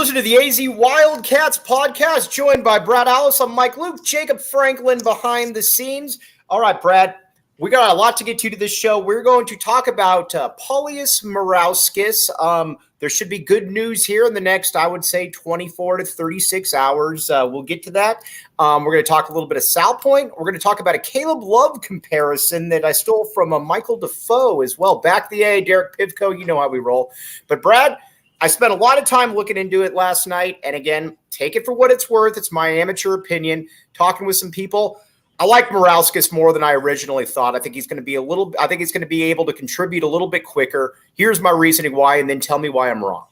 listening to the AZ Wildcats podcast, joined by Brad Allis. I'm Mike Luke, Jacob Franklin behind the scenes. All right, Brad, we got a lot to get to this show. We're going to talk about Paulius Murauskas. There should be good news here in the next, I would say, 24 to 36 hours. We'll get to that. We're going to talk a little bit of South Point. We're going to talk about a Caleb Love comparison that I stole from Michael Defoe as well. Back the A, Derek Pivko, you know how we roll. But, Brad, I spent a lot of time looking into it last night. And, again, take it for what it's worth. It's my amateur opinion. Talking with some people. I like Murauskas more than I originally thought. I think he's going to be able to contribute a little bit quicker. Here's my reasoning why, and then tell me why I'm wrong.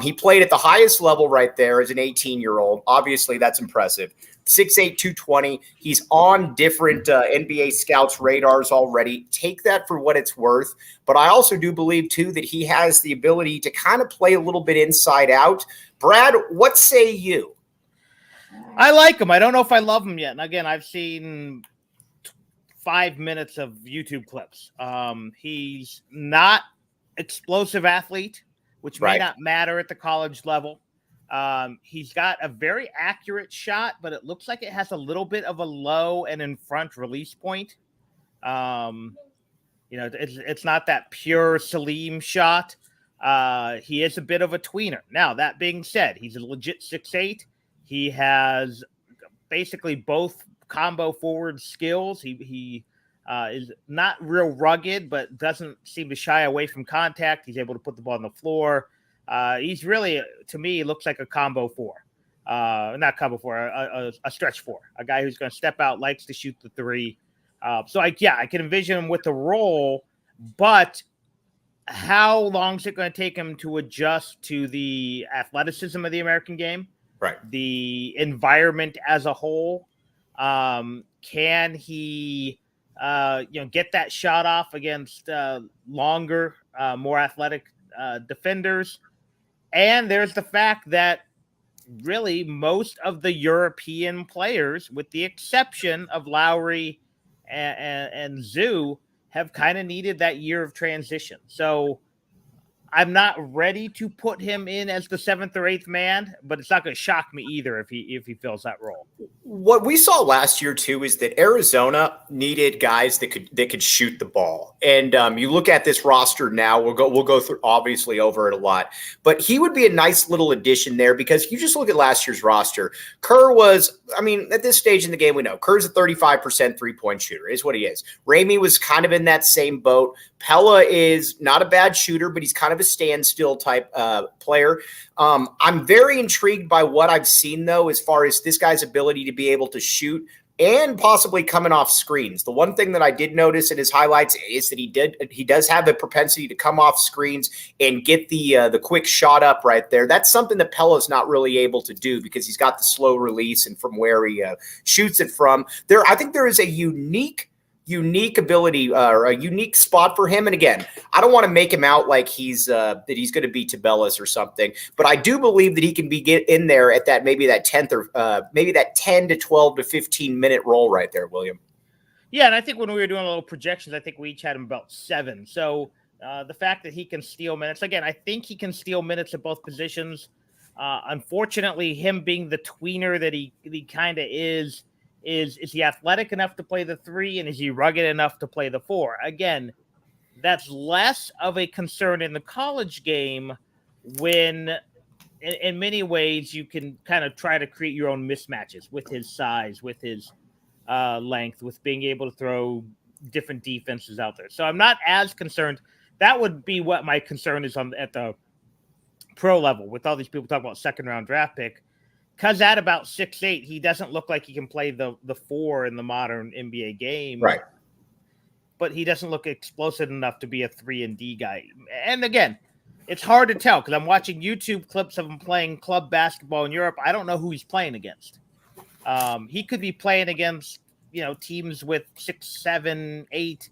He played at the highest level right there as an 18-year-old. Obviously, that's impressive. 6'8", 220. He's on different NBA scouts' radars already. Take that for what it's worth. But I also do believe, too, that he has the ability to kind of play a little bit inside out. Brad, what say you? I like him. I don't know if I love him yet. And again, I've seen 5 minutes of YouTube clips. He's not explosive athlete, which may not matter at the college level. He's got a very accurate shot, but it looks like it has a little bit of a low and in front release point. It's not that pure Salim shot. He is a bit of a tweener. Now, that being said, he's a legit 6'8". He has basically both combo forward skills. He is not real rugged, but doesn't seem to shy away from contact. He's able to put the ball on the floor. He's really, to me, looks like a combo four. Not combo four, a stretch four. A guy who's going to step out, likes to shoot the three. I can envision him with the role, but how long is it going to take him to adjust to the athleticism of the American game? Right. The environment as a whole. Can he, get that shot off against longer, more athletic defenders? And there's the fact that really most of the European players, with the exception of Lowry and Zoo, have kind of needed that year of transition. So I'm not ready to put him in as the 7th or 8th man, but it's not going to shock me either if he fills that role. What we saw last year too is that Arizona needed guys that could shoot the ball. And you look at this roster now. We'll go through obviously over it a lot, but he would be a nice little addition there because you just look at last year's roster. Kerr was, at this stage in the game, we know Kerr's a 35% 3-point shooter is what he is. Ramey was kind of in that same boat. Pella is not a bad shooter, but he's kind of a standstill type player. I'm very intrigued by what I've seen, though, as far as this guy's ability to be able to shoot and possibly coming off screens. The one thing that I did notice in his highlights is that he does have the propensity to come off screens and get the quick shot up right there. That's something that Pella's not really able to do because he's got the slow release and from where he shoots it from. I think there is a unique ability or a unique spot for him. And again, I don't want to make him out like he's going to be Tabellas or something, but I do believe that he can get in there at that 10th or maybe that 10 to 12 to 15 minute role right there, William. Yeah, and I think when we were doing a little projections, I think we each had him about 7. So the fact that he can steal minutes, again, I think he can steal minutes at both positions. Unfortunately, him being the tweener that he kind of is he athletic enough to play the 3 and is he rugged enough to play the 4? Again, that's less of a concern in the college game when in many ways you can kind of try to create your own mismatches with his size, with his length, with being able to throw different defenses out there. So I'm not as concerned. That would be what my concern is at the pro level with all these people talking about 2nd round draft pick. Because at about 6'8", he doesn't look like he can play the 4 in the modern NBA game. Right. But he doesn't look explosive enough to be a 3-and-D guy. And again, it's hard to tell because I'm watching YouTube clips of him playing club basketball in Europe. I don't know who he's playing against. He could be playing against, teams with 6, 7, 8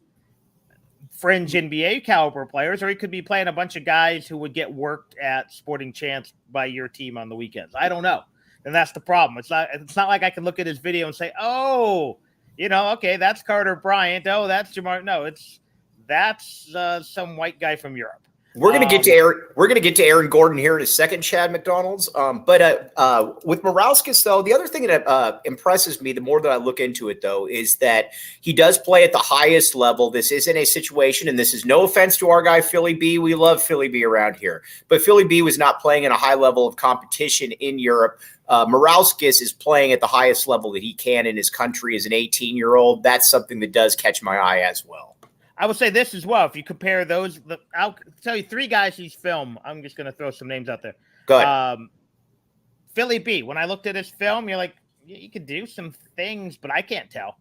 fringe NBA caliber players, or he could be playing a bunch of guys who would get worked at Sporting Chance by your team on the weekends. I don't know. And that's the problem. It's not like I can look at his video and say, okay, that's Carter Bryant. Oh, that's Jamar. No, that's some white guy from Europe. We're gonna get to Aaron Gordon here in a second, Chad McDonald's. But with Murauskas, though, the other thing that impresses me the more that I look into it, though, is that he does play at the highest level. This isn't a situation, and this is no offense to our guy Philly B. We love Philly B around here, but Philly B was not playing at a high level of competition in Europe. Murauskas is playing at the highest level that he can in his country as an 18-year-old. That's something that does catch my eye as well. I would say this as well. If you compare those, I'll tell you 3 guys he's filmed. I'm just going to throw some names out there. Go ahead. Philly B, when I looked at his film, you're like, you could do some things, but I can't tell.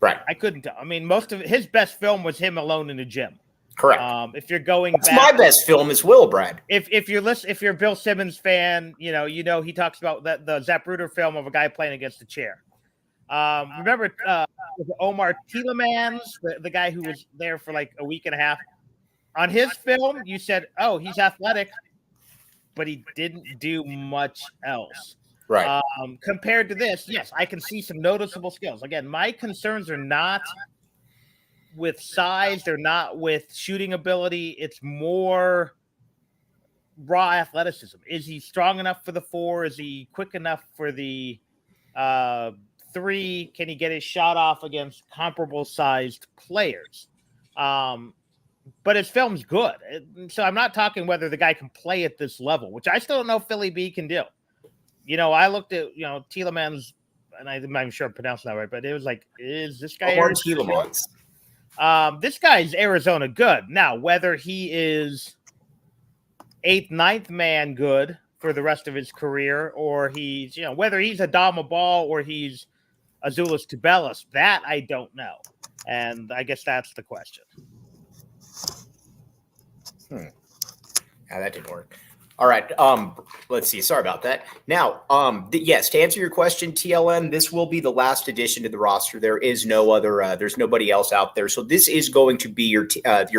Right. I couldn't tell. I mean, most of his best film was him alone in the gym. Correct. If you're going That's back, my best film as well, Brad. If you're a Bill Simmons fan, you know he talks about the Zapruder film of a guy playing against a chair. Remember Omar Tielemans, the guy who was there for like a week and a half? On his film, you said, oh, he's athletic, but he didn't do much else. Right. Compared to this, yes, I can see some noticeable skills. Again, my concerns are not with size. They're not with shooting ability. It's more raw athleticism. Is he strong enough for the 4? Is he quick enough for the 3? Can he get his shot off against comparable sized players? But his film's good. So I'm not talking whether the guy can play at this level, which I still don't know if Philly B can do. I looked at, Tielemans, and I'm not even sure I'm pronouncing that right, but it was like, is this guy Tielemans? This guy's Arizona good. Now, whether he is 8th, 9th man good for the rest of his career, or he's, whether he's Adama Ball or he's Azuolas Tubelis, that I don't know. And I guess that's the question. Yeah, that didn't work. All right. Let's see. Sorry about that. Now, yes, to answer your question, TLN, this will be the last addition to the roster. There is no other. There's nobody else out there. So this is going to be your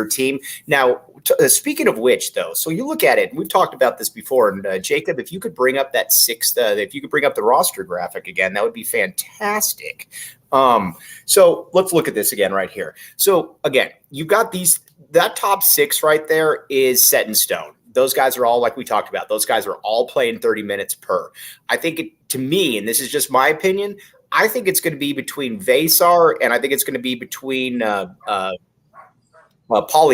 team. Now, speaking of which, though, so you look at it. And we've talked about this before. And Jacob, if you could bring up that 6th, if you could bring up the roster graphic again, that would be fantastic. So let's look at this again right here. So again, you've got that top 6 right there is set in stone. Those guys are all, like we talked about, those guys are all playing 30 minutes per. I think to me, and this is just my opinion, I think it's going to be between Vasar and I think it's going to be between Paulie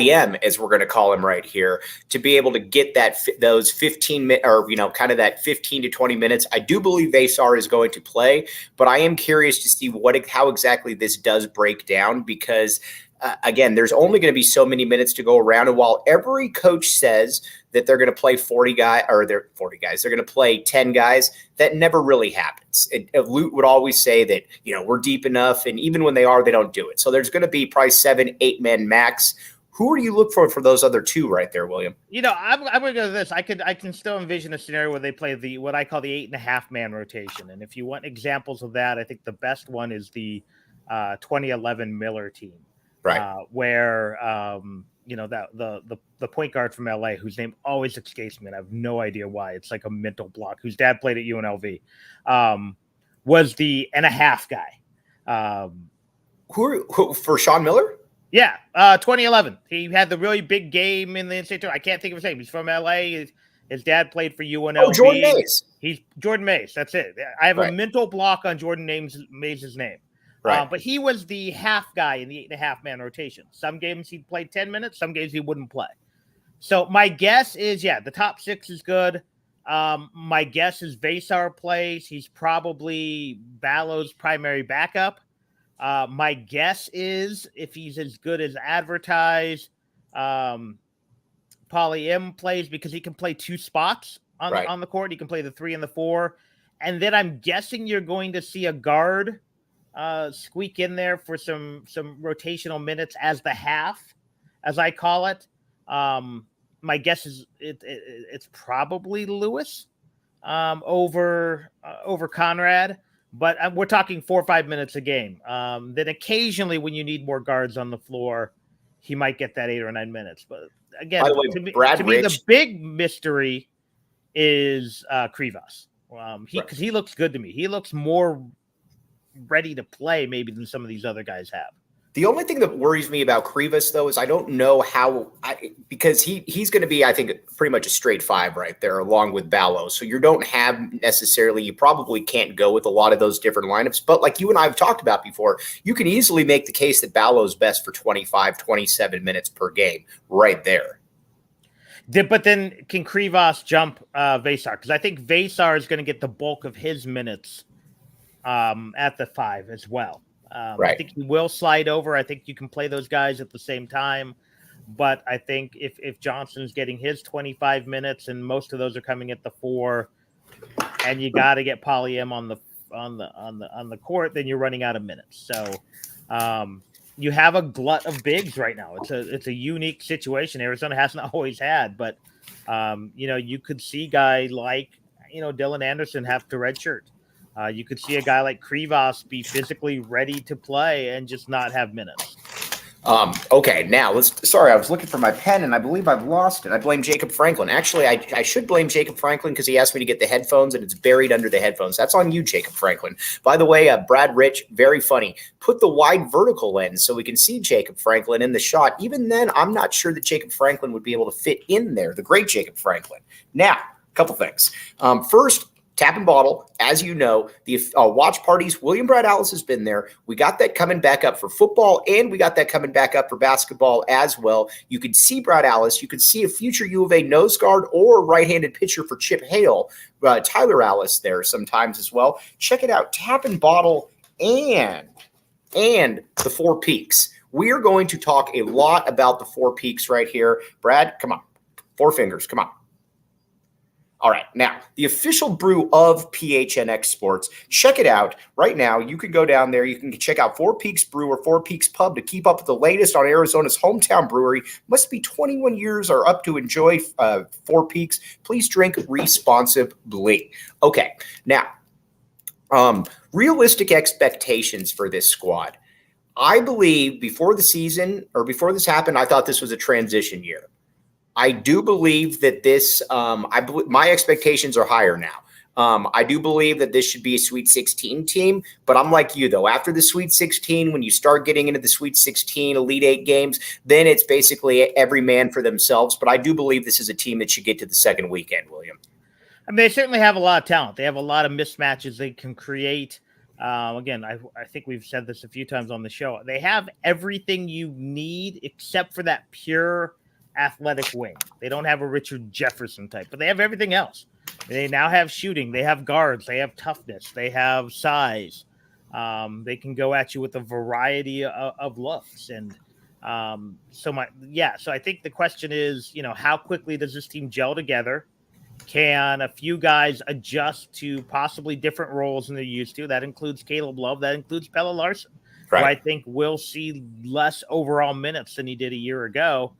M, as we're going to call him right here, to be able to get those 15 minutes or, kind of that 15 to 20 minutes. I do believe Vasar is going to play, but I am curious to see how exactly this does break down because again, there's only going to be so many minutes to go around. And while every coach says that they're going to play 40 guys, they're going to play 10 guys, that never really happens. Lute would always say that, we're deep enough. And even when they are, they don't do it. So there's going to be probably 7, 8 men max. Who are you looking for those other 2 right there, William? I'm going to go to this. I can still envision a scenario where they play what I call the 8.5 man rotation. And if you want examples of that, I think the best one is the 2011 Miller team. Right. Where that the point guard from LA, whose name always escapes me, and I have no idea why. It's like a mental block. Whose dad played at UNLV, was the 1.5 guy. Who for Sean Miller? Yeah, 2011. He had the really big game in the NCAA tournament. I can't think of his name. He's from LA. His dad played for UNLV. Oh, Jordan Mays. He's Jordan Mays. That's it. I have a mental block on Jordan Mays' name. Right. But he was the half guy in the 8.5 man rotation. Some games he'd play 10 minutes. Some games he wouldn't play. So my guess is, the top 6 is good. My guess is Vasar plays. He's probably Ballow's primary backup. My guess is if he's as good as advertised, Paulie M plays because he can play 2 spots on the court. He can play the 3 and the 4. And then I'm guessing you're going to see a guard squeak in there for some rotational minutes as the half, as I call it. My guess is it's probably Lewis over Conrad, but we're talking 4 or 5 minutes a game. Then occasionally when you need more guards on the floor, he might get that 8 or 9 minutes. But again, to me, the big mystery is Krivas. Because he looks good to me. He looks more ready to play maybe than some of these other guys have. The only thing that worries me about Krivas, though, is I don't know because he's going to be, I think, pretty much a straight 5 right there, along with Ballo. So you don't have necessarily, you probably can't go with a lot of those different lineups. But like you and I have talked about before, you can easily make the case that Ballo's best for 25, 27 minutes per game right there. But then can Krivas jump Vesar? Because I think Vesar is going to get the bulk of his minutes at the 5 as well. Right. I think he will slide over. I think you can play those guys at the same time. But I think if Johnson's getting his 25 minutes and most of those are coming at the 4, and you got to get Polyam on the court, then you're running out of minutes. So you have a glut of bigs right now. It's a unique situation Arizona hasn't always had. But you could see a guy like Dylan Anderson have to redshirt. You could see a guy like Krivas be physically ready to play and just not have minutes. Okay, now sorry, I was looking for my pen and I believe I've lost it. I blame Jacob Franklin. Actually, I should blame Jacob Franklin because he asked me to get the headphones and it's buried under the headphones. That's on you, Jacob Franklin. By the way, Brad Rich, very funny. Put the wide vertical lens so we can see Jacob Franklin in the shot. Even then, I'm not sure that Jacob Franklin would be able to fit in there. The great Jacob Franklin. Now, a couple things. First, Tap and Bottle, as you know, the watch parties, William Brad Allis has been there. We got that coming back up for football, and we got that coming back up for basketball as well. You could see Brad Allis. You could see a future U of A nose guard or right-handed pitcher for Chip Hale, Tyler Allis there sometimes as well. Check it out, Tap and Bottle and the Four Peaks. We are going to talk a lot about the Four Peaks right here. Brad, come on. 4 fingers, come on. All right, now, the official brew of PHNX Sports. Check it out right now. You can go down there. You can check out Four Peaks Brew or Four Peaks Pub to keep up with the latest on Arizona's hometown brewery. Must be 21 years or up to enjoy Four Peaks. Please drink responsibly. Okay, now, realistic expectations for this squad. I believe before the season or before this happened, I thought this was a transition year. I do believe that my expectations are higher now. I do believe that this should be a Sweet 16 team, but I'm like you, though. After the Sweet 16, when you start getting into the Sweet 16, Elite 8 games, then it's basically every man for themselves. But I do believe this is a team that should get to the second weekend, William. I mean, they certainly have a lot of talent. They have a lot of mismatches they can create. Again, I think we've said this a few times on the show. They have everything you need except for that pure athletic wing. They don't have a Richard Jefferson type, but they have everything else. They now have shooting. They have guards. They have toughness. They have size. They can go at you with a variety of looks. And so I think the question is, how quickly does this team gel together? Can a few guys adjust to possibly different roles than they're used to? That includes Caleb Love. That includes Pelle Larsson, right, who I think will see less overall minutes than he did a year ago.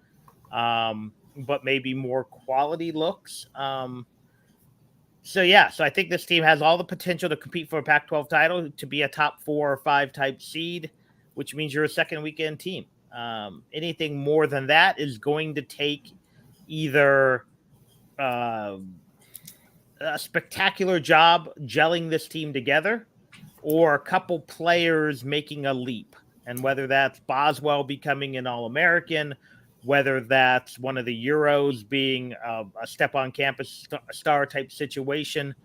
But maybe more quality looks. So I think this team has all the potential to compete for a Pac-12 title, to be a top 4 or 5 type seed, which means you're a second weekend team. Anything more than that is going to take either a spectacular job gelling this team together or a couple players making a leap. And whether that's Boswell becoming an All-American, whether that's one of the Euros being a step on campus star type situation.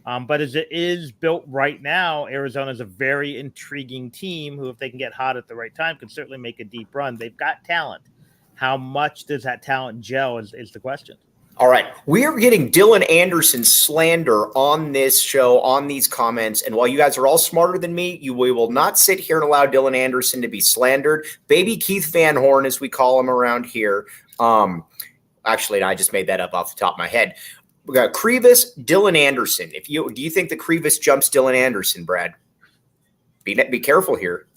But as it is built right now, Arizona is a very intriguing team who, if they can get hot at the right time, can certainly make a deep run. They've got talent. How much does that talent gel is the question. All right. We are getting Dylan Anderson slander on this show, on these comments. And while you guys are all smarter than me, we will not sit here and allow Dylan Anderson to be slandered. Baby Keith Van Horn, as we call him around here. Actually, I just made that up off the top of my head. We got Krivas, Dylan Anderson. Do you think the Krivas jumps Dylan Anderson, Brad? Be careful here.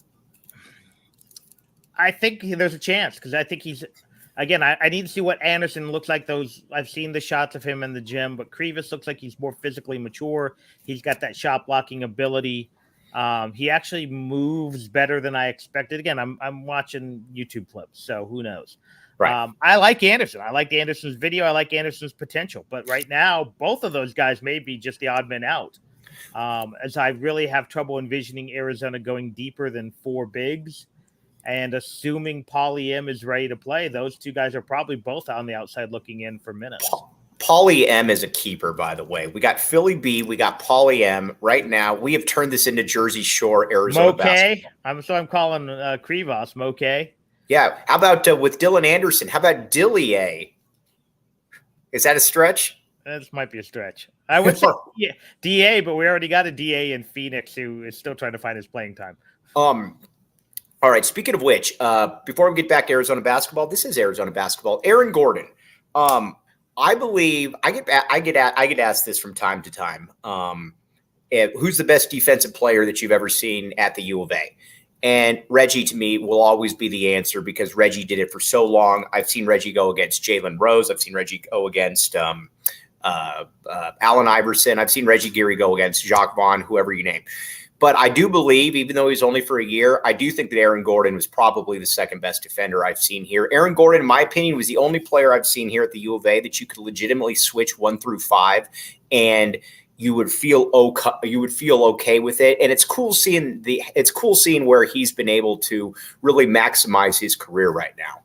I think there's a chance because I think he's – again, I need to see what Anderson looks like. I've seen the shots of him in the gym, but Krivas looks like he's more physically mature. He's got that shot blocking ability. He actually moves better than I expected. Again, I'm watching YouTube clips, so who knows? Right. I like Anderson. I like Anderson's video. I like Anderson's potential. But right now, both of those guys may be just the odd men out. As I really have trouble envisioning Arizona going deeper than 4 bigs. And assuming Paulie M is ready to play, those two guys are probably both on the outside looking in for minutes. Paulie M is a keeper, by the way. We got Philly B, we got Paulie M. Right now, we have turned this into Jersey Shore, Arizona basketball. I'm calling Krivas Moke. Yeah. How about with Dylan Anderson? How about Dilly A? Is that a stretch? This might be a stretch. I would say DA, but we already got a DA in Phoenix who is still trying to find his playing time. All right. Speaking of which, before we get back to Arizona basketball, this is Arizona basketball. Aaron Gordon. I believe I get asked this from time to time. Who's the best defensive player that you've ever seen at the U of A? And Reggie, to me, will always be the answer because Reggie did it for so long. I've seen Reggie go against Jalen Rose. I've seen Reggie go against Allen Iverson. I've seen Reggie Geary go against Jacques Vaughn, whoever you name. But I do believe, even though he's only for a year, I do think that Aaron Gordon was probably the second best defender I've seen here. Aaron Gordon, in my opinion, was the only player I've seen here at the U of A that you could legitimately switch 1 through 5, and you would feel okay with it. And it's cool seeing where he's been able to really maximize his career right now.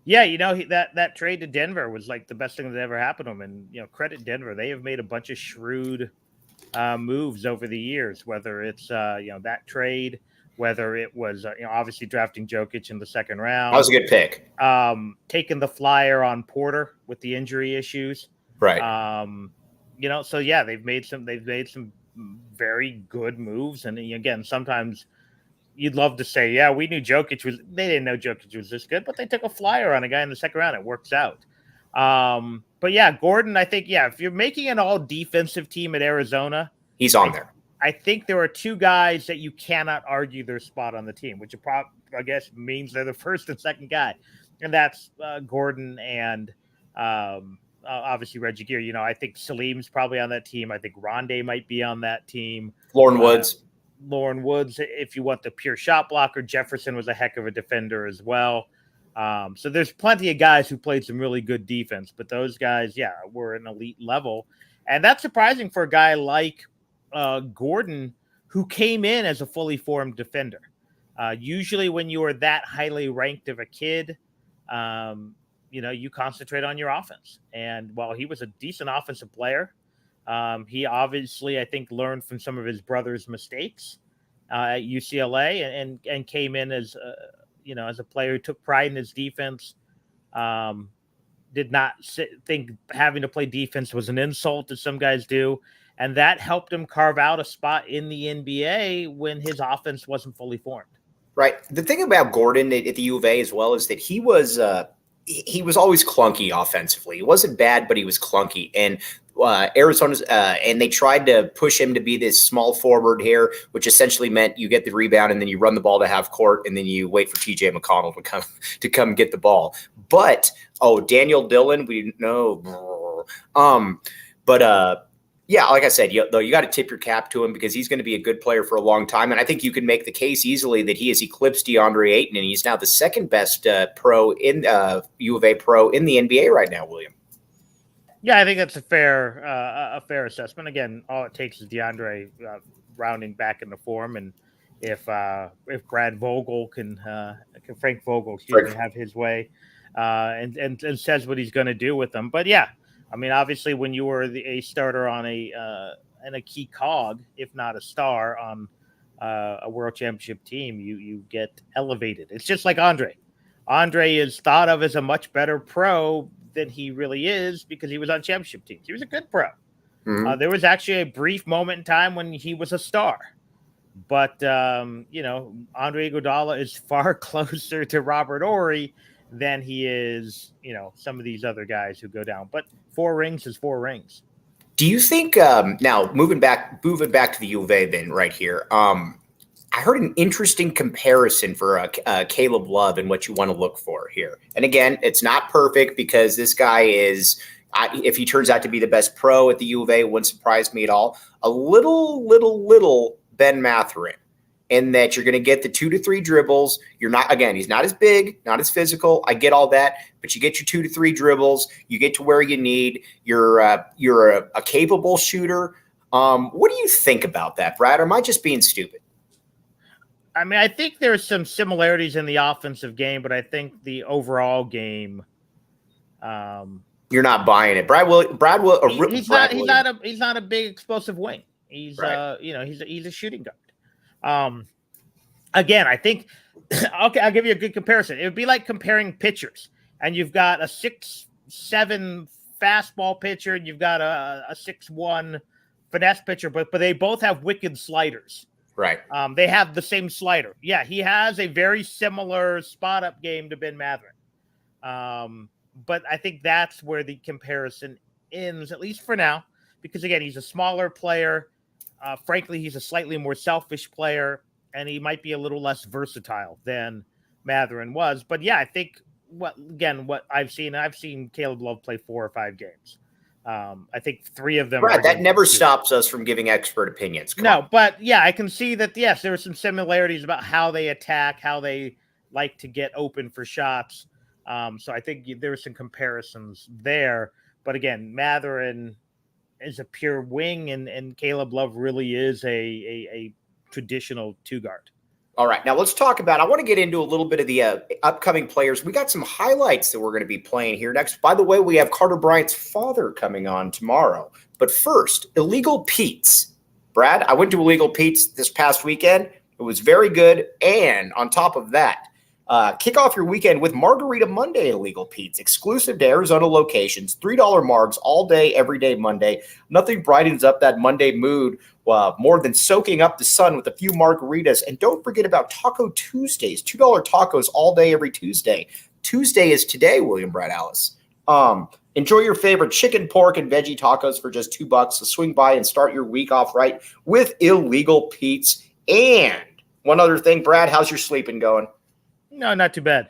Yeah, that trade to Denver was like the best thing that ever happened to him. And credit Denver; they have made a bunch of shrewd moves over the years, whether it's that trade, whether it was obviously drafting Jokic in the second round. That was a good pick. Taking the flyer on Porter with the injury issues, right? So yeah, they've made some very good moves, and again, sometimes you'd love to say, yeah, we knew Jokic was. They didn't know Jokic was this good, but they took a flyer on a guy in the second round. It works out. But yeah, Gordon, I think, if you're making an all defensive team at Arizona, he's on there. I think there are two guys that you cannot argue their spot on the team, which I guess means they're the first and second guy. And that's Gordon and obviously Reggie Geary. I think Salim's probably on that team. I think Rondé might be on that team. Lauren Woods, if you want the pure shot blocker. Jefferson was a heck of a defender as well. So there's plenty of guys who played some really good defense, but those guys, were an elite level. And that's surprising for a guy like Gordon, who came in as a fully formed defender. Usually when you are that highly ranked of a kid, you concentrate on your offense. And while he was a decent offensive player, he obviously, I think, learned from some of his brother's mistakes at UCLA and came in as as a player who took pride in his defense, did not think having to play defense was an insult, as some guys do. And that helped him carve out a spot in the NBA when his offense wasn't fully formed. Right. The thing about Gordon at the U of A as well is that he was always clunky offensively. He wasn't bad, but he was clunky. And Arizona's and they tried to push him to be this small forward here, which essentially meant you get the rebound and then you run the ball to half court and then you wait for TJ McConnell to come get the ball. But Daniel Dillon, we didn't know. Yeah, like I said, you got to tip your cap to him because he's going to be a good player for a long time. And I think you can make the case easily that he has eclipsed DeAndre Ayton, and he's now the second best pro in U of A pro in the NBA right now, William. Yeah, I think that's a fair assessment. Again, all it takes is DeAndre rounding back into form, and if Brad Vogel can Frank Vogel, have his way, and says what he's going to do with them. But yeah, I mean, obviously, when you were a starter on a key cog, if not a star on a world championship team, you get elevated. It's just like Andre. Andre is thought of as a much better pro than he really is because he was on championship teams. He was a good pro. Mm-hmm. There was actually a brief moment in time when he was a star. But, Andre Iguodala is far closer to Robert Horry than he is, some of these other guys who go down. But 4 rings is 4 rings. Do you think now moving back to the U of A then right here, I heard an interesting comparison for Caleb Love and what you want to look for here. And again, it's not perfect because this guy is, if he turns out to be the best pro at the U of A, it wouldn't surprise me at all. A little Ben Mathurin, in that you're going to get the 2 to 3 dribbles. He's not as big, not as physical. I get all that, but you get your 2 to 3 dribbles. You get to where you need. You're a capable shooter. What do you think about that, Brad? Or am I just being stupid? I mean, I think there's some similarities in the offensive game, but I think the overall game, you're not buying it. he's not a big explosive wing. He's right. He's a shooting guard. Again, I think okay, I'll give you a good comparison. It would be like comparing pitchers, and you've got a 6'7" fastball pitcher, and you've got a 6'1" finesse pitcher, but they both have wicked sliders. Right. They have the same slider. Yeah, he has a very similar spot up game to Ben Mathurin. But I think that's where the comparison ends, at least for now, because again, he's a smaller player. Frankly, he's a slightly more selfish player, and he might be a little less versatile than Mathurin was. But yeah, I think what I've seen Caleb Love play 4 or 5 games. I think 3 of them. Right, that never stops us from giving expert opinions. But yeah, I can see that. Yes, there are some similarities about how they attack, how they like to get open for shots. So I think there are some comparisons there. But again, Mathurin is a pure wing, and Caleb Love really is a traditional 2-guard. All right, now let's talk about, I want to get into a little bit of the upcoming players. We got some highlights that we're going to be playing here next. By the way, we have Carter Bryant's father coming on tomorrow. But first, Illegal Pete's. Brad, I went to Illegal Pete's this past weekend. It was very good. And on top of that, kick off your weekend with Margarita Monday at Illegal Pete's, exclusive to Arizona locations, $3 margs all day, every day Monday. Nothing brightens up that Monday mood more than soaking up the sun with a few margaritas. And don't forget about Taco Tuesdays, $2 tacos all day, every Tuesday. Tuesday is today, William Brad Allis. Enjoy your favorite chicken, pork, and veggie tacos for just $2. So swing by and start your week off right with Illegal Pete's. And one other thing, Brad, how's your sleeping going? No, not too bad.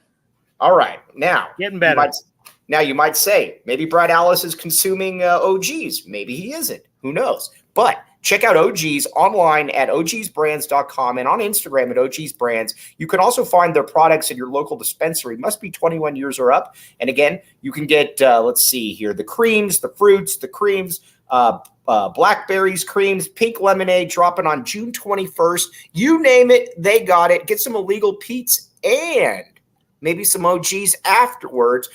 All right. Now, getting better. You might say, maybe Brad Allis is consuming OGs. Maybe he isn't. Who knows? But check out OGs online at ogsbrands.com and on Instagram at ogsbrands. You can also find their products in your local dispensary. Must be 21 years or up. And again, you can get, let's see here, the creams, the fruits, the creams, blackberries, creams, pink lemonade dropping on June 21st. You name it, they got it. Get some Illegal Pete's and maybe some OGs afterwards.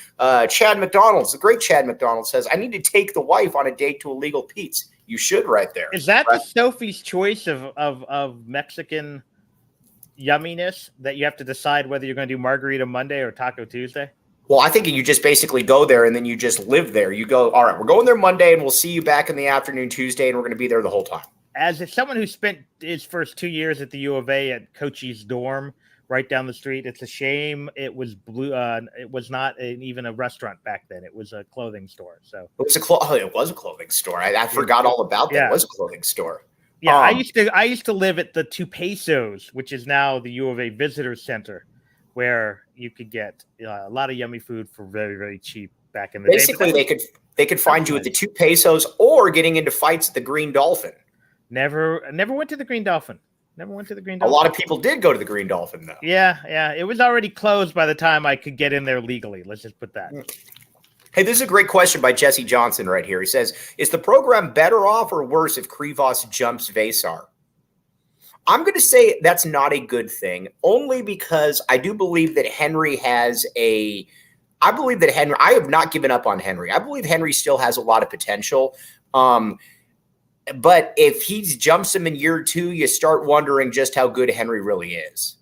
Chad McDonald's, the great Chad McDonald says, I need to take the wife on a date to Illegal Pete's. You should right there. Is that the Sophie's choice of Mexican yumminess that you have to decide whether you're going to do Margarita Monday or Taco Tuesday? Well, I think you just basically go there and then you just live there. You go, all right, we're going there Monday and we'll see you back in the afternoon Tuesday and we're going to be there the whole time. As someone who spent his first 2 years at the U of A at Cochise dorm right down the street, it's a shame it was blue. It was not even a restaurant back then. It was a clothing store. So it was a clothing store. I forgot all about that. Yeah. It was a clothing store. Yeah, I used to live at the 2 Pesos, which is now the U of A Visitor Center, where you could get a lot of yummy food for very, very cheap back in the day. Basically, they could find you at the 2 Pesos or getting into fights at the Green Dolphin. Never went to the Green Dolphin. A lot of people did go to the Green Dolphin, though. Yeah. It was already closed by the time I could get in there legally. Let's just put that. Hey, this is a great question by Jesse Johnson right here. He says, is the program better off or worse if Krivas jumps Vesar? I'm going to say that's not a good thing, only because I do believe that Henry I have not given up on Henry. I believe Henry still has a lot of potential. But if he jumps him in year 2, you start wondering just how good Henry really is.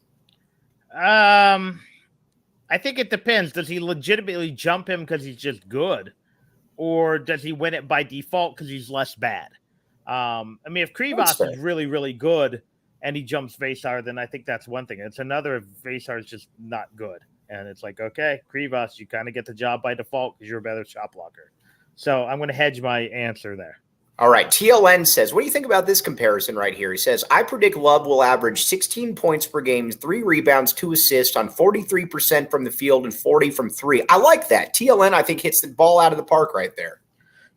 I think it depends. Does he legitimately jump him because he's just good? Or does he win it by default because he's less bad? I mean, if Krivas is really, really good and he jumps Vesar, then I think that's one thing. It's another if Vesar is just not good. And it's like, okay, Krivas, you kind of get the job by default because you're a better shot blocker. So I'm going to hedge my answer there. All right. TLN says, what do you think about this comparison right here? He says, I predict Love will average 16 points per game, 3 rebounds, 2 assists on 43% from the field and 40 from 3. I like that. TLN, I think, hits the ball out of the park right there.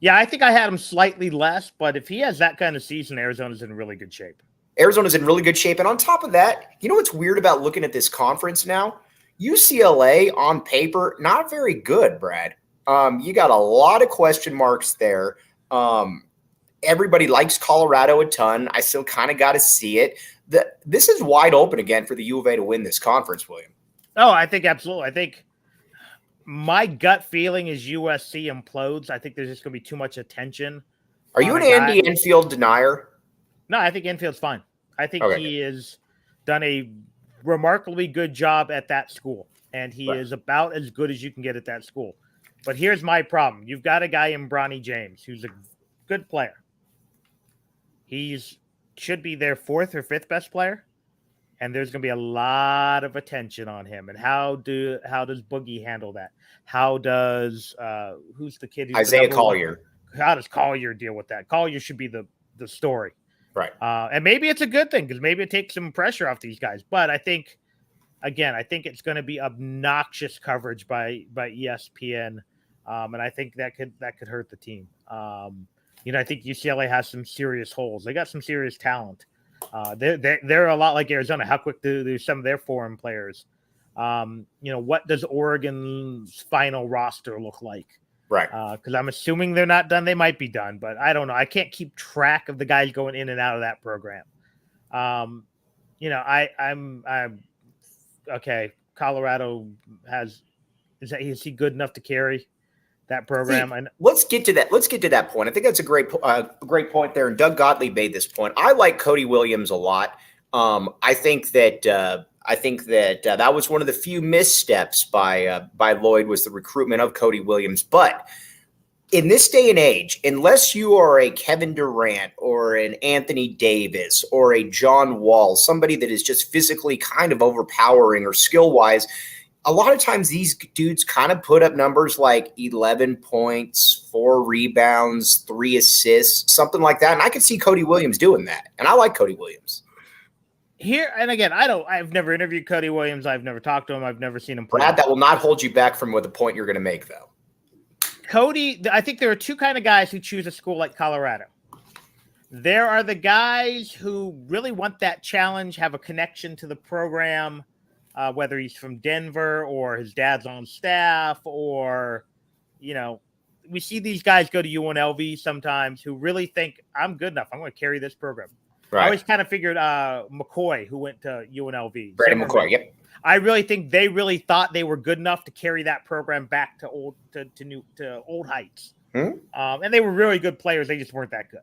Yeah, I think I had him slightly less, but if he has that kind of season, Arizona's in really good shape. Arizona's in really good shape. And on top of that, you know what's weird about looking at this conference now? UCLA on paper, not very good, Brad. You got a lot of question marks there. everybody likes Colorado a ton. I still kind of got to see it. This is wide open again for the U of A to win this conference, William. Oh, I think absolutely. I think my gut feeling is USC implodes. I think there's just going to be too much attention. Are you an Andy Enfield denier? No, I think Enfield's fine. I think Okay. he has done a remarkably good job at that school, and he is about as good as you can get at that school. But here's my problem. You've got a guy in Bronny James who's a good player. He's should be their 4th or 5th best player, and there's going to be a lot of attention on him. And how does Boogie handle that? How does who's the kid? Who's Isaiah Collier. How does Collier deal with that? Collier should be the story. Right. And maybe it's a good thing because maybe it takes some pressure off these guys. But I think it's going to be obnoxious coverage by ESPN. And I think that could hurt the team. I think UCLA has some serious holes. They got some serious talent. They're a lot like Arizona. How quick do some of their foreign players? What does Oregon's final roster look like? Right. Because I'm assuming they're not done. They might be done, but I don't know. I can't keep track of the guys going in and out of that program. I'm okay. Colorado is he good enough to carry that program? See, let's get to that. Let's get to that point. I think that's a great point there. And Doug Gottlieb made this point. I like Cody Williams a lot. I think that that was one of the few missteps by Lloyd was the recruitment of Cody Williams. But in this day and age, unless you are a Kevin Durant or an Anthony Davis or a John Wall, somebody that is just physically kind of overpowering or skill-wise, a lot of times these dudes kind of put up numbers like 11 points, 4 rebounds, 3 assists, something like that. And I could see Cody Williams doing that. And I like Cody Williams. Here, and again, I've never interviewed Cody Williams. I've never talked to him. I've never seen him play. Brad, that will not hold you back from what the point you're going to make, though. Cody, I think there are 2 kind of guys who choose a school like Colorado. There are the guys who really want that challenge, have a connection to the program, whether he's from Denver or his dad's on staff, or, we see these guys go to UNLV sometimes who really think, I'm good enough. I'm going to carry this program. Right. I always kind of figured McCoy, who went to UNLV. Brandon McCoy, yep. I really think they really thought they were good enough to carry that program back to old heights. And they were really good players. They just weren't that good.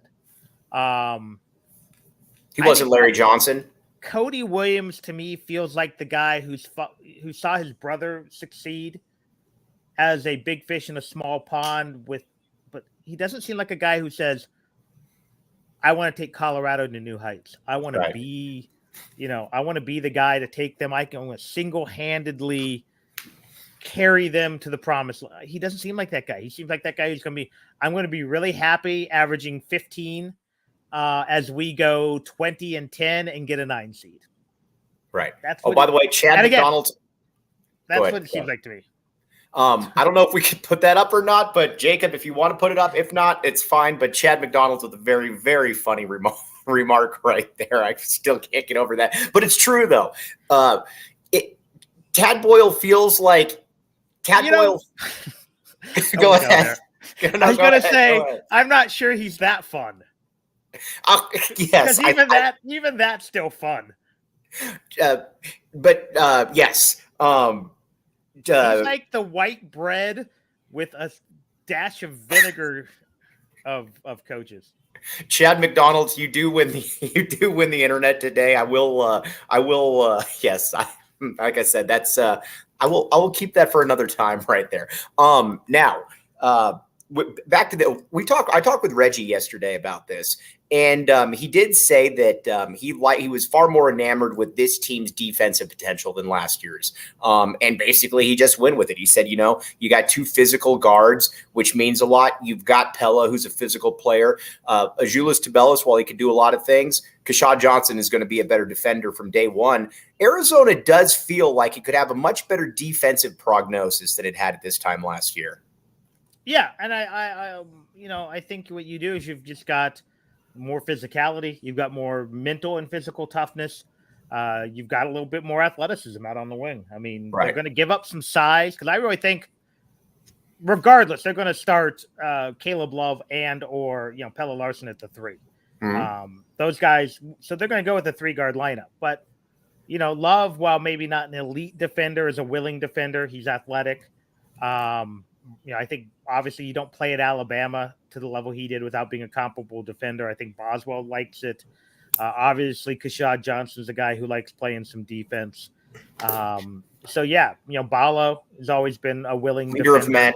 He wasn't Larry Johnson. Cody Williams, to me, feels like the guy who saw his brother succeed as a big fish in a small pond. But he doesn't seem like a guy who says, I want to take Colorado to new heights. I want to be, I want to be the guy to take them. I can single-handedly carry them to the promised land. He doesn't seem like that guy. He seems like that guy who's going to be, I'm going to be really happy averaging 15 as we go 20-10 and get a 9 seed. Right. By the way, Chad McDonald. That's what it seems like to me. I don't know if we could put that up or not, but Jacob, if you want to put it up, if not, it's fine. But Chad McDonald's with a very, very funny remark right there. I still can't get over that, but it's true though. Tad Boyle feels like Boyle. Go ahead. I was going to say, I'm not sure he's that fun. Yes, even that's still fun. But yes. He's like the white bread with a dash of vinegar of coaches. Chad McDonald's, you do win the internet today. I will yes. Like I said, that's I will keep that for another time right there. Now back to I talked with Reggie yesterday about this, and he did say that he was far more enamored with this team's defensive potential than last year's. And basically he just went with it. He said, you got 2 physical guards, which means a lot. You've got Pella, who's a physical player. Azuolas Tubelis, while he can do a lot of things, Keshad Johnson is going to be a better defender from day one. Arizona does feel like it could have a much better defensive prognosis than it had at this time last year. Yeah, and I think what you do is you've just got more physicality. You've got more mental and physical toughness. You've got a little bit more athleticism out on the wing. I mean, They're going to give up some size because I really think regardless, they're going to start Caleb Love and or Pelle Larsson at the 3. Mhm. Those guys, so they're going to go with the 3-guard lineup. But Love, while maybe not an elite defender, is a willing defender. He's athletic. I think obviously you don't play at Alabama to the level he did without being a comparable defender. I think Boswell likes it. Obviously, Kashad Johnson's a guy who likes playing some defense. So yeah, Ballo has always been a willing leader of defender.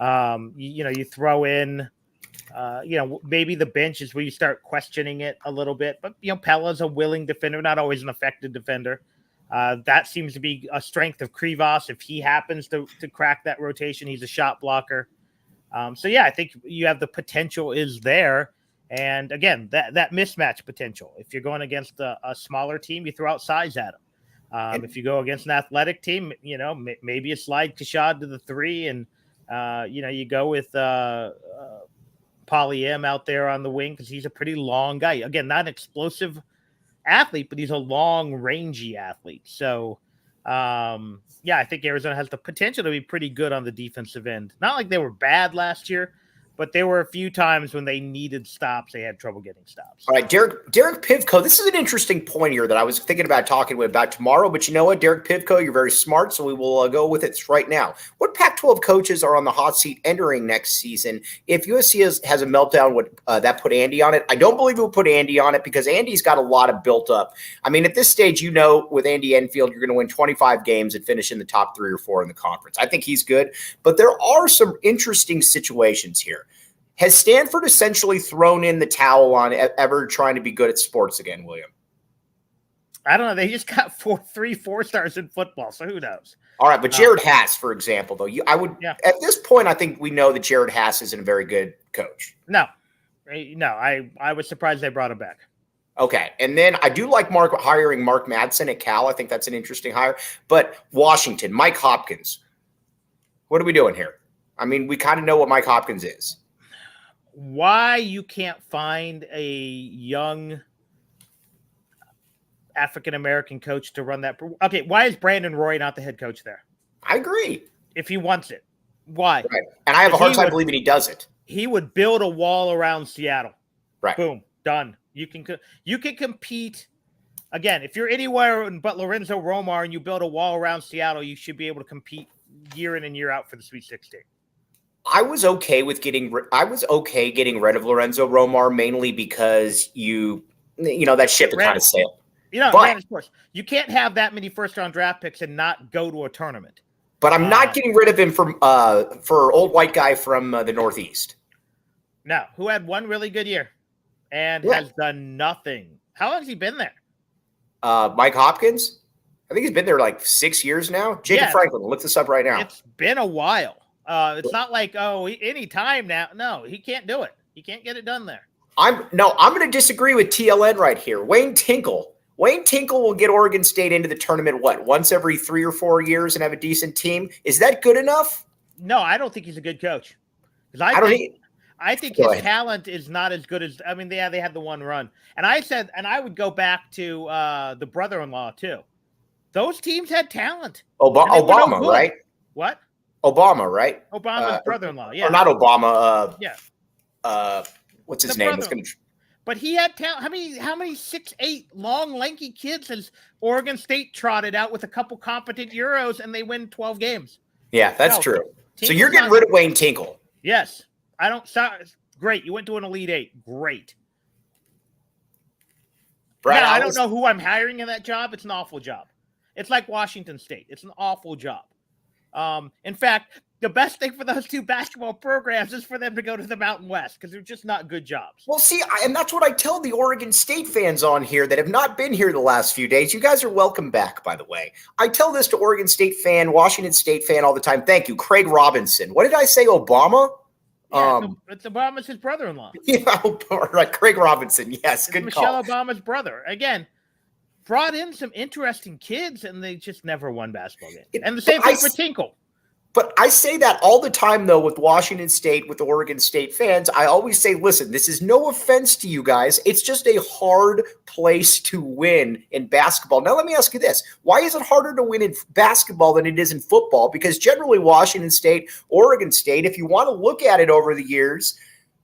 men. You throw in, maybe the bench is where you start questioning it a little bit. But Pella's a willing defender, not always an effective defender. That seems to be a strength of Krivas. If he happens to crack that rotation, he's a shot blocker. So yeah, I think you have the potential is there. And again, that mismatch potential. If you're going against a smaller team, you throw out size at them. If you go against an athletic team, maybe you slide Kashad to the 3, and you go with Paulius M out there on the wing because he's a pretty long guy. Again, not an explosive athlete, but he's a long, rangy athlete. So, I think Arizona has the potential to be pretty good on the defensive end. Not like they were bad last year, but there were a few times when they needed stops. They had trouble getting stops. All right, Derek Pivko. This is an interesting point here that I was thinking about talking about tomorrow. But you know what, Derek Pivko, you're very smart, so we will go with it right now. What Pac-12 coaches are on the hot seat entering next season? If USC has a meltdown, would that put Andy on it? I don't believe it would put Andy on it because Andy's got a lot of built up. I mean, at this stage, with Andy Enfield, you're going to win 25 games and finish in the top 3 or 4 in the conference. I think he's good, but there are some interesting situations here. Has Stanford essentially thrown in the towel on ever trying to be good at sports again, William? I don't know. They just got 3 4-stars in football, so who knows? All right, but Jared Haas, for example, though, at this point, I think we know that Jared Haas isn't a very good coach. No, I was surprised they brought him back. Okay, and then I do like hiring Mark Madsen at Cal. I think that's an interesting hire. But Washington, Mike Hopkins, what are we doing here? I mean, we kind of know what Mike Hopkins is. Why you can't find a young African-American coach to run that? Okay, why is Brandon Roy not the head coach there? I agree. If he wants it, why? Right. And I have a hard time believing he does it. He would build a wall around Seattle. Right. Boom. Done. You can compete. Again, if you're anywhere but Lorenzo Romar and you build a wall around Seattle, you should be able to compete year in and year out for the Sweet 16. I was okay getting rid of Lorenzo Romar mainly because that ship had kind of sailed. Of course, you can't have that many first-round draft picks and not go to a tournament. But I'm not getting rid of him for old white guy from the Northeast. No, who had one really good year and has done nothing. How long has he been there? Mike Hopkins? I think he's been there like 6 years now. Jacob Franklin, look this up right now. It's been a while. It's not like, any time now. No, he can't do it. He can't get it done there. I'm going to disagree with TLN right here. Wayne Tinkle will get Oregon State into the tournament, once every 3 or 4 years and have a decent team? Is that good enough? No, I don't think he's a good coach. I think his talent is not as good as, they had the one run. And I would go back to the brother-in-law too. Those teams had talent. Obama, right? What? Obama, right? Obama's brother-in-law, yeah. Or not Obama. What's his name? But he had talent. How many 6'8", long, lanky kids has Oregon State trotted out with a couple competent Euros and they win 12 games? Yeah, that's true. So you're getting rid of Wayne Tinkle. Yes. Great. You went to an Elite 8. Great. Now, I don't know who I'm hiring in that job. It's an awful job. It's like Washington State. It's an awful job. In fact, the best thing for those two basketball programs is for them to go to the Mountain West because they're just not good jobs. Well, see, and that's what I tell the Oregon State fans on here that have not been here the last few days. You guys are welcome back, by the way. I tell this to Oregon State fan, Washington State fan all the time. Thank you. Craig Robinson. What did I say? Obama? Yeah, it's Obama's his brother-in-law. Yeah, right. Craig Robinson. Yes, good Michelle call. Obama's brother. Again, brought in some interesting kids, and they just never won basketball games. And the same thing for Tinkle. But I say that all the time, though, with Washington State, with Oregon State fans. I always say, listen, this is no offense to you guys. It's just a hard place to win in basketball. Now, let me ask you this. Why is it harder to win in basketball than it is in football? Because generally Washington State, Oregon State, if you want to look at it over the years,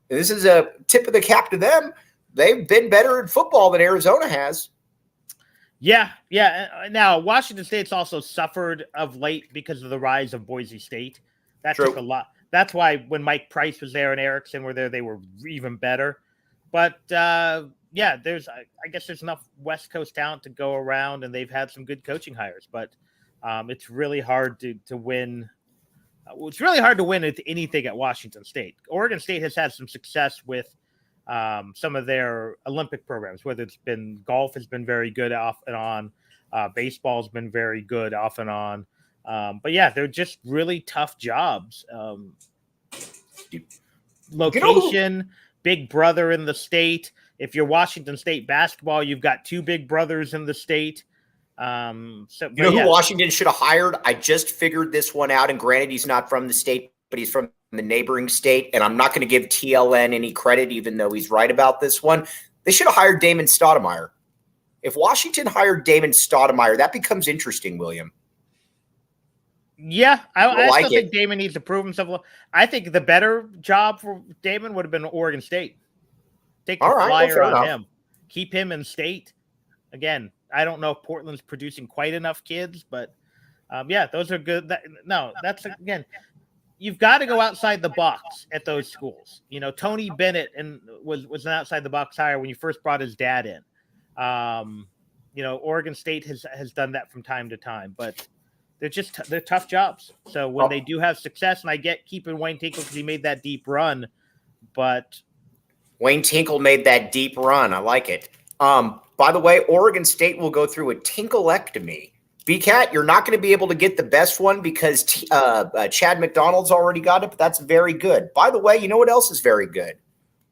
this is a tip of the cap to them. They've been better in football than Arizona has. Yeah. Now, Washington State's also suffered of late because of the rise of Boise State. That took a lot. That's why when Mike Price was there and Erickson were there, they were even better. But, I guess there's enough West Coast talent to go around, and they've had some good coaching hires. But it's really hard to win. It's really hard to win at anything at Washington State. Oregon State has had some success with some of their Olympic programs, whether it's been golf has been very good off and on, baseball's been very good off and on. But yeah, they're just really tough jobs. Location, big brother in the state. If you're Washington State basketball, you've got two big brothers in the state. Who Washington should have hired? I just figured this one out. And granted, he's not from the state, but he's from the neighboring state. And I'm not going to give TLN any credit, even though he's right about this one. They should have hired Damon Stoudemire. If Washington hired Damon Stoudemire, that becomes interesting, William. Yeah, I still think Damon needs to prove himself. I think the better job for Damon would have been Oregon State. Take the flyer on him. Keep him in state. Again, I don't know if Portland's producing quite enough kids, but those are good. Again, you've got to go outside the box at those schools. You know, Tony Bennett was an outside the box hire when you first brought his dad in. Oregon State has done that from time to time, but they're tough jobs. So when they do have success, and I get keeping Wayne Tinkle because he made that deep run, but Wayne Tinkle made that deep run. I like it. By the way, Oregon State will go through a tinklectomy. BCAT, you're not going to be able to get the best one because Chad McDonald's already got it, but that's very good. By the way, you know what else is very good?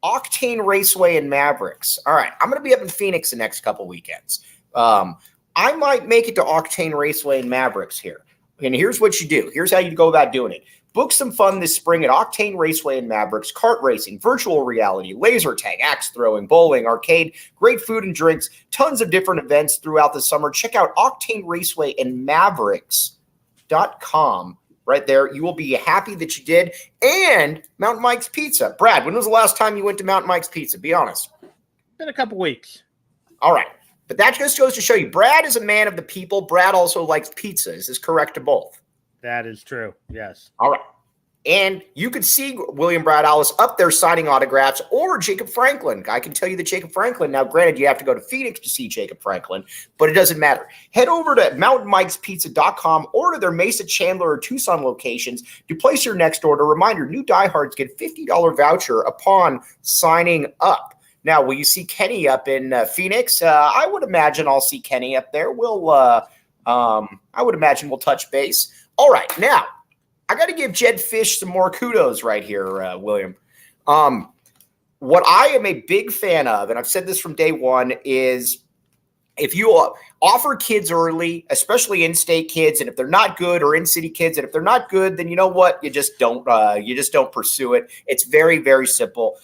Octane Raceway and Mavericks. All right, I'm going to be up in Phoenix the next couple weekends. I might make it to Octane Raceway and Mavericks here. And here's what you do. Here's how you go about doing it. Book some fun this spring at Octane Raceway and Mavericks, kart racing, virtual reality, laser tag, axe throwing, bowling, arcade, great food and drinks, tons of different events throughout the summer. Check out Octane Raceway and Mavericks.com right there. You will be happy that you did. And Mountain Mike's Pizza. Brad, when was the last time you went to Mountain Mike's Pizza? Be honest. Been a couple weeks. All right. But that just goes to show you, Brad is a man of the people. Brad also likes pizza. Is this correct to both? That is true. Yes. All right. And you could see William Brad Allis up there signing autographs, or Jacob Franklin. I can tell you that Jacob Franklin, now granted, you have to go to Phoenix to see Jacob Franklin, but it doesn't matter. Head over to mountainmikespizza.com or to their Mesa, Chandler, or Tucson locations to place your next order. Reminder, new diehards get $50 voucher upon signing up. Now, will you see Kenny up in Phoenix? I would imagine I'll see Kenny up there. I would imagine we'll touch base. All right, now, I got to give Jed Fish some more kudos right here, William. What I am a big fan of, and I've said this from day one, is if you offer kids early, especially in-state kids, and if they're not good, or in-city kids, and if they're not good, then you know what? You just don't pursue it. It's very, very simple.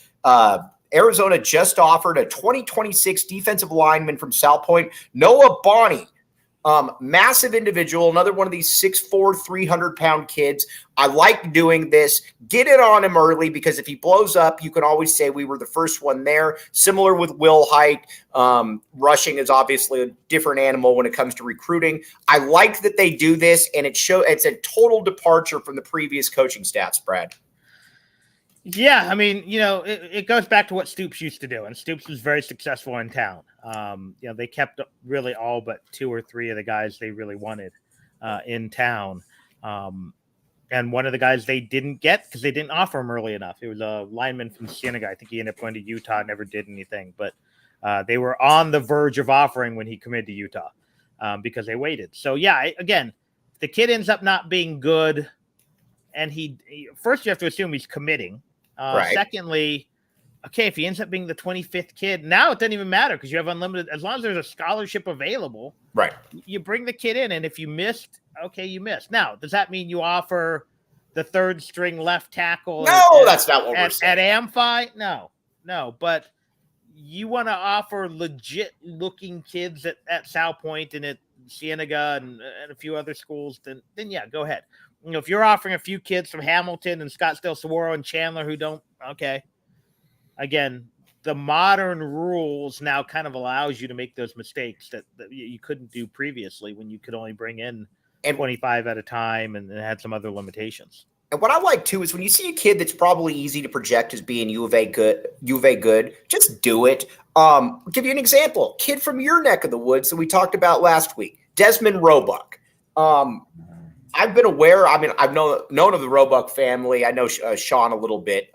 Arizona just offered a 2026 defensive lineman from South Point, Noah Bonney. Massive individual, another one of these 6'4", 300-pound kids. I like doing this. Get it on him early, because if he blows up, you can always say we were the first one there. Similar with Will Height. Rushing is obviously a different animal when it comes to recruiting. I like that they do this, and it's a total departure from the previous coaching staffs, Brad. Yeah, I mean, it goes back to what Stoops used to do, and Stoops was very successful in town. They kept really all but 2 or 3 of the guys they really wanted in town. And one of the guys they didn't get because they didn't offer him early enough. It was a lineman from Cienega. I think he ended up going to Utah, never did anything. But they were on the verge of offering when he committed to Utah because they waited. So, yeah, again, the kid ends up not being good, and first you have to assume he's committing. Right. Secondly, okay, if he ends up being the 25th kid, now it doesn't even matter because you have unlimited. As long as there's a scholarship available, right? You bring the kid in, and if you missed, okay, you missed. Now, does that mean you offer the third string left tackle. No, that's not what we're saying. At Amphi, no. But you want to offer legit looking kids at South Point and at Cienega and a few other schools, then yeah, go ahead. If you're offering a few kids from Hamilton and Scottsdale, Saguaro, and Chandler who don't, okay. Again, the modern rules now kind of allows you to make those mistakes that you couldn't do previously when you could only bring in 25 at a time and had some other limitations. And what I like too is when you see a kid that's probably easy to project as being U of A good, just do it. I'll give you an example. Kid from your neck of the woods that we talked about last week, Desmond Roebuck. I've been aware. I mean, I've known of the Roebuck family. I know Sean a little bit.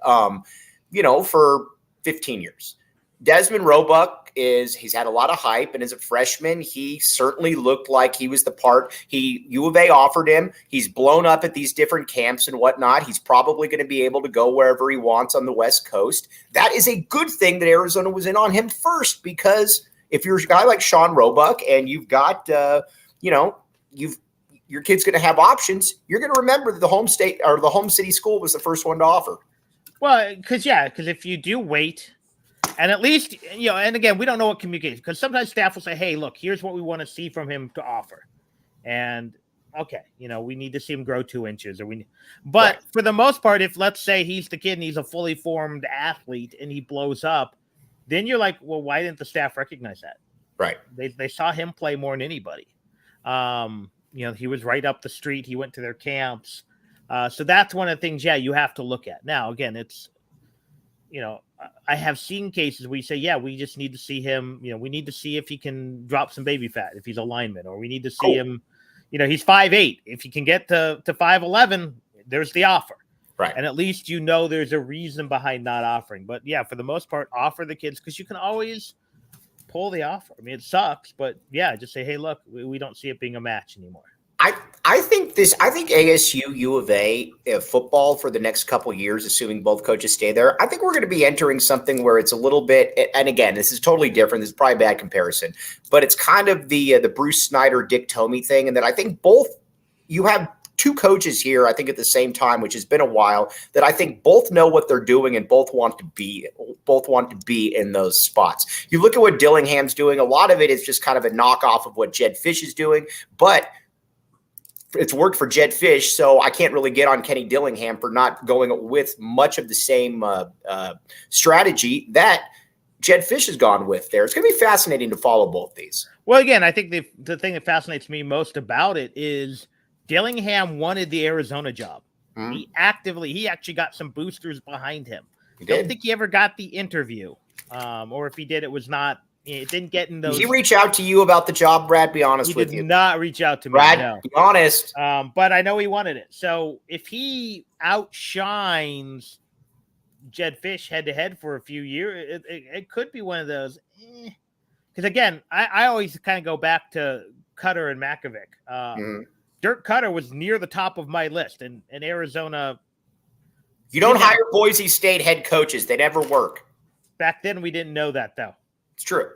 For 15 years. Desmond Roebuck he's had a lot of hype, and as a freshman, he certainly looked like he was the part. U of A offered him. He's blown up at these different camps and whatnot. He's probably going to be able to go wherever he wants on the West Coast. That is a good thing that Arizona was in on him first, because if you're a guy like Sean Roebuck and you've got, your kid's going to have options, you're going to remember that the home state or the home city school was the first one to offer. Well, because if you do wait, and at least, and again, we don't know what communication, because sometimes staff will say, hey, look, here's what we want to see from him to offer. And okay, we need to see him grow 2 inches but for the most part, if let's say he's the kid and he's a fully formed athlete and he blows up, then you're like, well, why didn't the staff recognize that? Right. They saw him play more than anybody. He was right up the street. He went to their camps. So that's one of the things, you have to look at. Now, again, it's, I have seen cases where you say, we just need to see him. We need to see if he can drop some baby fat, if he's a lineman, or we need to see him. He's 5'8". If he can get to 5'11", there's the offer. Right. And at least there's a reason behind not offering. But, for the most part, offer the kids, because you can always pull the offer. I mean, it sucks, but, just say, hey, look, we don't see it being a match anymore. I think ASU U of A football for the next couple of years, assuming both coaches stay there, I think we're going to be entering something where it's a little bit, and again, this is totally different. This is probably a bad comparison, but it's kind of the Bruce Snyder, Dick Tomey thing. And that I think you have two coaches here, I think at the same time, which has been a while, that I think both know what they're doing and both want to be in those spots. You look at what Dillingham's doing. A lot of it is just kind of a knockoff of what Jed Fish is doing, but it's worked for Jed Fish, so I can't really get on Kenny Dillingham for not going with much of the same strategy that Jed Fish has gone with there. It's going to be fascinating to follow both these. Well, again, I think the thing that fascinates me most about it is Dillingham wanted the Arizona job. Mm-hmm. He actually got some boosters behind him. I don't think he ever got the interview, or if he did, it didn't get in those. Did he reach out to you about the job, Brad? Be honest with you. He did not reach out to me. Brad, no. Be honest. But I know he wanted it. So if he outshines Jed Fish head-to-head for a few years, it could be one of those. Because, again, I always kind of go back to Cutter and Makovic. Dirk Cutter was near the top of my list, and Arizona. You don't hire Boise State head coaches. They never work. Back then, we didn't know that, though. It's true.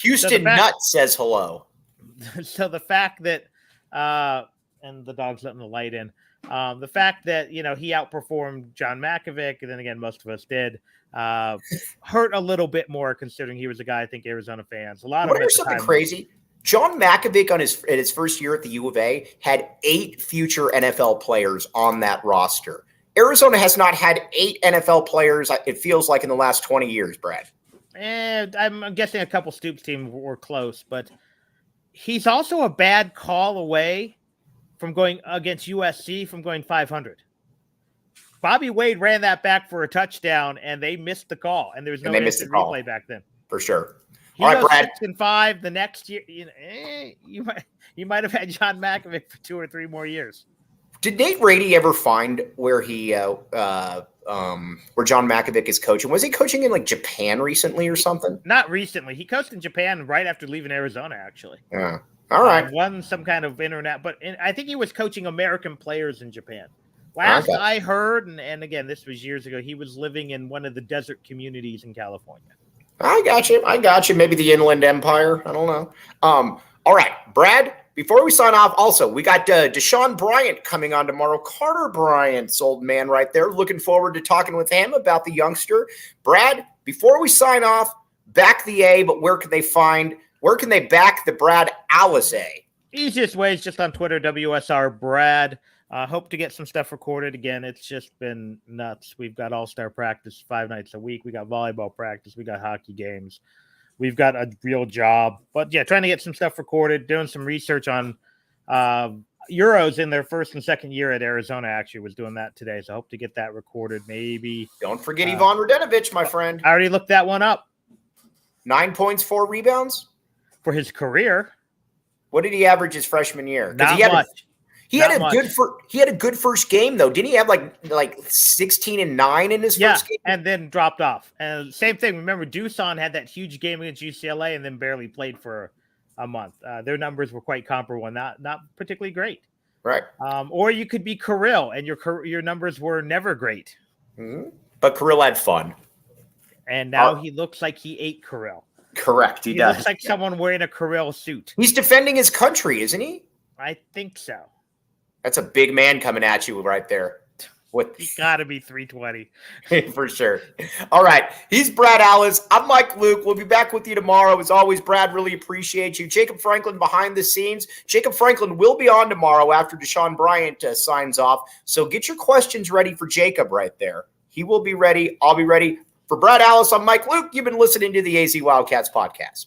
Houston Nuts says hello. So the fact that, and the dog's letting the light in, the fact that, he outperformed John Makovic, and then again, most of us did, hurt a little bit more considering he was a guy, I think Arizona fans. Want to hear something crazy? John Makovic in his first year at the U of A had 8 future NFL players on that roster. Arizona has not had 8 NFL players, it feels like, in the last 20 years, Brad. And I'm guessing a couple Stoops teams were close, but he's also a bad call away from going against USC from going 500. Bobby Wade ran that back for a touchdown, and they missed the call, and there was no instant replay back then. For sure. All right, Brad. 6-5 the next year. You might have had John Makovic for 2 or 3 more years. Did Nate Rady ever find where John Makovic is coaching? Was he coaching in Japan recently or something? Not recently. He coached in Japan right after leaving Arizona, actually. Yeah. All right. Won some kind of internet, but I think he was coaching American players in Japan. Last I heard, and again, this was years ago, he was living in one of the desert communities in California. I got you. Maybe the Inland Empire. I don't know. All right, Brad. before we sign off, also, we got Deshaun Bryant coming on tomorrow. Carter Bryant's old man right there. Looking forward to talking with him about the youngster. Brad, before we sign off, back the A, but where can they back the Brad Allis A? Easiest way is just on Twitter, WSR Brad. Hope to get some stuff recorded again. It's just been nuts. We've got all-star practice 5 nights a week. We got volleyball practice. We got hockey games. We've got a real job. But yeah, trying to get some stuff recorded, doing some research on Euros in their first and second year at Arizona. Actually was doing that today. So I hope to get that recorded. Maybe. Don't forget Ivan Radenovic, my friend. I already looked that one up. 9 points, 4 rebounds. For his career. What did he average his freshman year? Not much. He had a good first game though. Didn't he have like 16 and 9 in his first game? And then dropped off. And same thing. Remember, Doosan had that huge game against UCLA and then barely played for a month. Their numbers were quite comparable and not particularly great. Right. Or you could be Kirill and your numbers were never great. Mm-hmm. But Kirill had fun. And now he looks like he ate Kirill. Correct. He does. Looks like someone wearing a Kirill suit. He's defending his country, isn't he? I think so. That's a big man coming at you right there. He's got to be 320. For sure. All right. He's Brad Allis. I'm Mike Luke. We'll be back with you tomorrow. As always, Brad, really appreciate you. Jacob Franklin behind the scenes. Jacob Franklin will be on tomorrow after Deshaun Bryant signs off. So get your questions ready for Jacob right there. He will be ready. I'll be ready. For Brad Allis, I'm Mike Luke. You've been listening to the AZ Wildcats podcast.